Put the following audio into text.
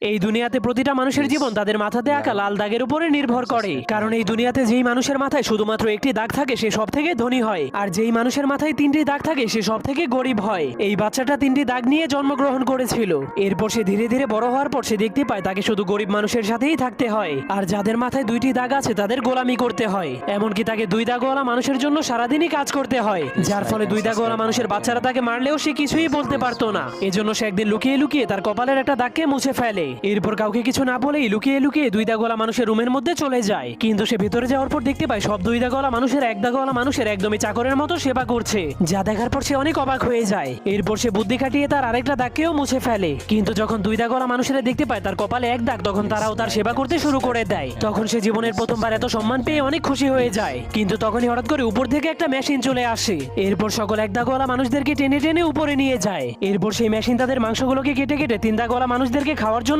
এই দুনিয়াতে প্রতিটা মানুষের জীবন তাদের মাথাতে আঁকা লাল দাগের উপরে নির্ভর করে। কারণ এই দুনিয়াতে যেই মানুষের মাথায় শুধুমাত্র একটি দাগ থাকে সে সব থেকে ধনী হয়, আর যেই মানুষের মাথায় তিনটি দাগ থাকে সে সব থেকে গরিব হয়। এই বাচ্চাটা তিনটি দাগ নিয়ে জন্মগ্রহণ করেছিল। এরপর সে ধীরে ধীরে বড় হওয়ার পর সে দেখতে পায় তাকে শুধু গরিব মানুষের সাথেই থাকতে হয়, আর যাদের মাথায় দুইটি দাগ আছে তাদের গোলামি করতে হয়। এমনকি তাকে দুই দাগওয়ালা মানুষের জন্য সারাদিনই কাজ করতে হয়, যার ফলে দুই দাগওয়ালা মানুষের বাচ্চারা তাকে মারলেও সে কিছুই বলতে পারতো না। এজন্য সে একদিন লুকিয়ে লুকিয়ে তার কপালের একটা দাগকে মুছে ফেলে। এরপর কাউকে কিছু না বলেই লুকিয়ে লুকিয়ে দুই দাগওয়ালা মানুষের রুমের মধ্যে চলে যায়। কিন্তু সে ভিতরে যাওয়ার পর দেখতে পায় সব দুই দাগওয়ালা মানুষের এক দাগওয়ালা মানুষের একদমই চাকরের মতো সেবা করছে, যা দেখার পর সে অনেক অবাক হয়ে যায়। এরপর সে বুদ্ধি খাটিয়ে তার আরেকটা দাগকেও মুছে ফেলে। কিন্তু যখন দুই দাগওয়ালা মানুষেরা দেখতে পায় তার কপালে এক দাগ, তখন তারাও তার সেবা করতে শুরু করে দেয়। তখন সে জীবনের প্রথমবার এত সম্মান পেয়ে অনেক খুশি হয়ে যায়। কিন্তু তখনই হঠাৎ করে উপর থেকে একটা মেশিন চলে আসে। এরপর সকল এক দাগওয়ালা মানুষদেরকে টেনে টেনে উপরে নিয়ে যায়। এরপর সেই মেশিন তাদের মাংসগুলোকে কেটে কেটে তিন দাগওয়ালা মানুষদেরকে খাওয়ার জন্য